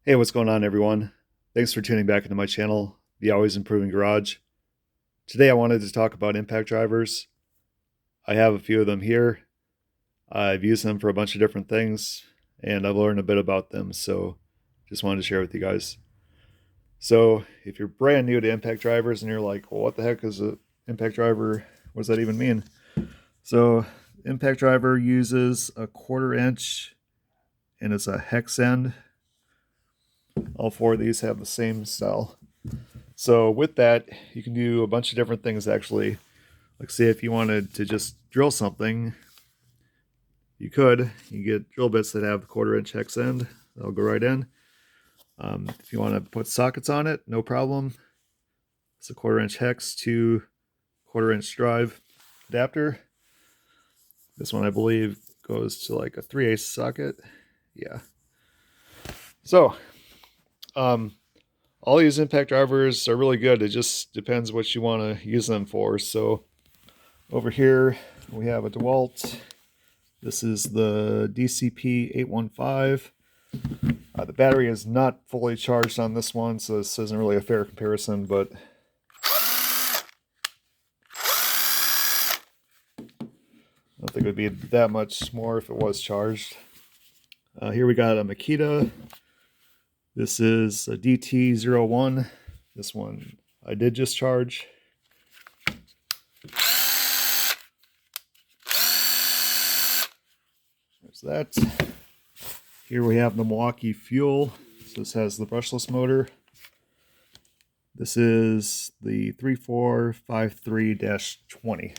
Hey, what's going on, everyone? Thanks for tuning back into my channel, The Always Improving Garage. Today I wanted to talk about impact drivers. I have a few of them here. I've used them for a bunch of different things, and I've learned a bit about them, so just wanted to share with you guys. So, if you're brand new to impact drivers and you're like, well, what the heck is an impact driver? What does that even mean? So, impact driver uses a 1/4 inch and it's a hex end. All four of these have the same style. So with that, you can do a bunch of different things actually. Like say if you wanted to just drill something, you could. You get drill bits that have the 1/4 inch hex end. They'll go right in. If you want to put sockets on it, no problem. It's a 1/4 inch hex to 1/4 inch drive adapter. This one I believe goes to like a 3/8 socket. Yeah. So all these impact drivers are really good. It just depends what you want to use them for. So over here we have a DeWalt. This is the DCP 815. The battery is not fully charged on this one, so this isn't really a fair comparison, but I don't think it would be that much more if it was charged. Here we got a Makita. This is a DT01. This one I did just charge. There's that. Here we have the Milwaukee Fuel. So this has the brushless motor. This is the 3453-20.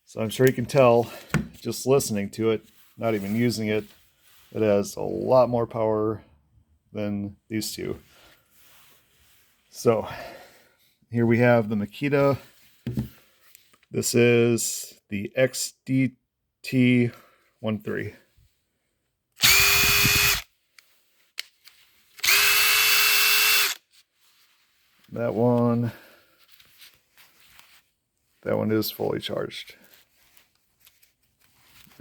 So I'm sure you can tell, just listening to it, not even using it, it has a lot more power than these two. So here we have the Makita. This is the XDT13. That one is fully charged.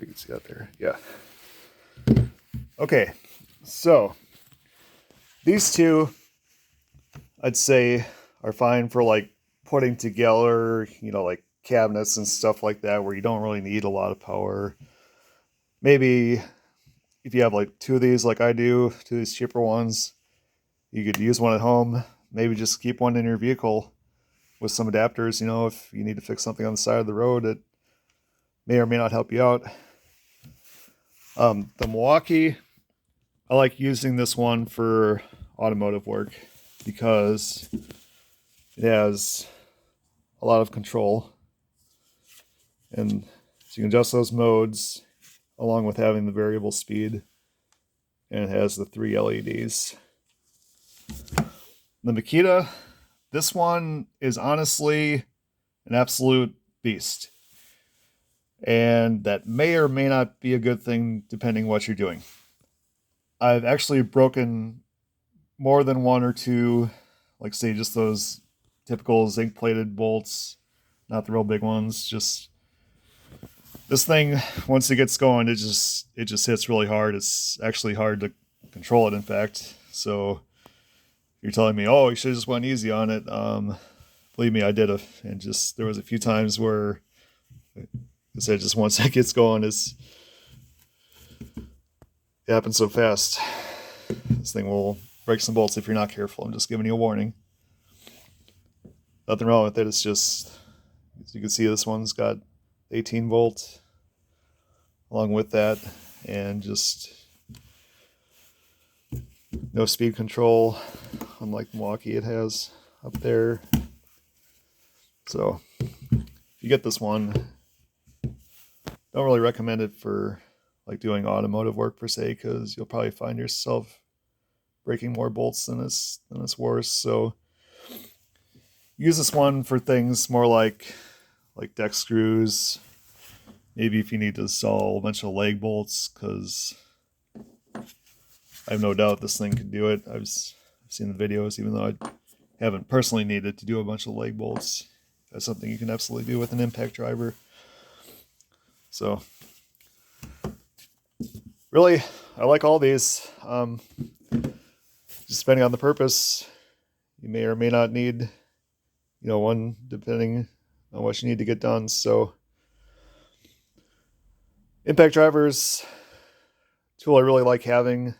You can see that there. Yeah. Okay, so these two I'd say are fine for like putting together, like cabinets and stuff like that where you don't really need a lot of power. Maybe if you have like two of these like I do, two of these cheaper ones, you could use one at home. Maybe just keep one in your vehicle with some adapters, if you need to fix something on the side of the road, it may or may not help you out. The Milwaukee, I like using this one for automotive work because it has a lot of control, and so you can adjust those modes along with having the variable speed, and it has the 3 LEDs. The Makita, this one is honestly an absolute beast, and that may or may not be a good thing depending what you're doing. I've actually broken more than one or two, like say just those typical zinc plated bolts, not the real big ones. Just this thing, once it gets going, it just hits really hard. It's actually hard to control it, in fact. So you're telling me, oh, you should have just went easy on it. Believe me, I did it, and just there was a few times where I said just once it gets going, it happens so fast. This thing will break some bolts if you're not careful. I'm just giving you a warning. Nothing wrong with it. It's just, as you can see, this one's got 18 volt along with that, and just no speed control, unlike Milwaukee it has up there. So if you get this one, don't really recommend it for like doing automotive work per se, because you'll probably find yourself breaking more bolts than it's worth. So use this one for things more like deck screws. Maybe if you need to install a bunch of leg bolts, because I have no doubt this thing can do it. I've seen the videos, even though I haven't personally needed to do a bunch of leg bolts. That's something you can absolutely do with an impact driver. So really, I like all these. Just depending on the purpose, you may or may not need, one depending on what you need to get done. So impact drivers, tool I really like having,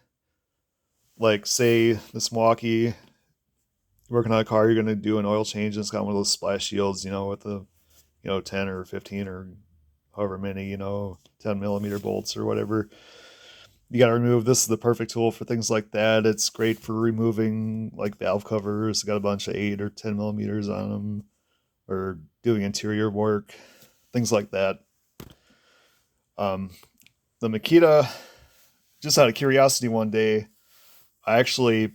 like say this Milwaukee, working on a car, you're going to do an oil change, and it's got one of those splash shields, with the 10 or 15 or however many 10 millimeter bolts or whatever you got to remove. This is the perfect tool for things like that. It's great for removing like valve covers. It's got a bunch of 8 or 10 millimeters on them, or doing interior work, things like that. The Makita, just out of curiosity, one day I actually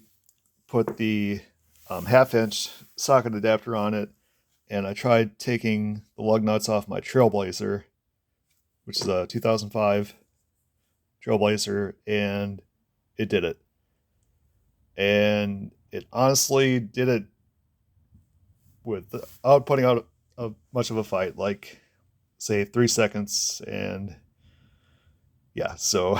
put the half-inch socket adapter on it, and I tried taking the lug nuts off my Trailblazer, which is a 2005 Trailblazer, and it did it. And it honestly did it without putting out much of a fight, like say 3 seconds. And yeah, so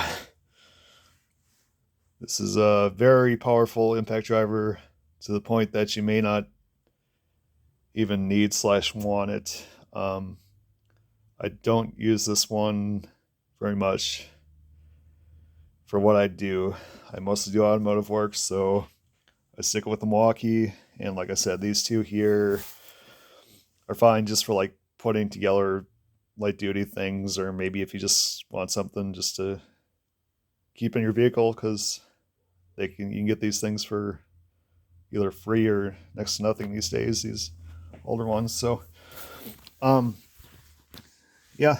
this is a very powerful impact driver, to the point that you may not even need / want it. I don't use this one very much for what I do. I mostly do automotive work, so I stick with the Milwaukee. And like I said, these two here are fine just for like putting together light duty things, or maybe if you just want something just to keep in your vehicle, because you can get these things for either free or next to nothing these days, these older ones. So yeah,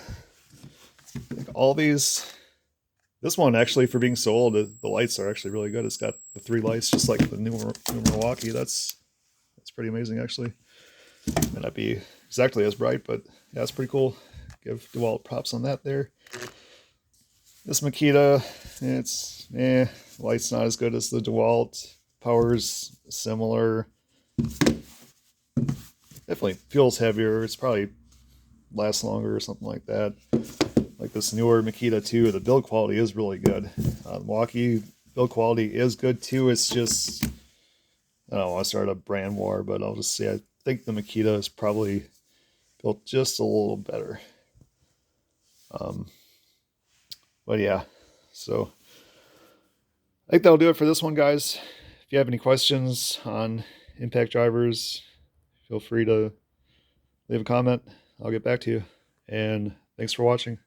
all these, this one actually, for being so old, the lights are actually really good. It's got the 3 lights just like the new Milwaukee. That's pretty amazing, actually. May not be exactly as bright, but yeah, it's pretty cool. Give DeWalt props on that there. This Makita, it's light's not as good as the DeWalt. Power's similar. Definitely feels heavier. It's probably lasts longer or something like that. Like this newer Makita too, the build quality is really good. The Milwaukee build quality is good too. It's just, I don't want to start a brand war, but I'll just say I think the Makita is probably built just a little better. But yeah, so I think that'll do it for this one, guys. If you have any questions on impact drivers, feel free to leave a comment. I'll get back to you. And thanks for watching.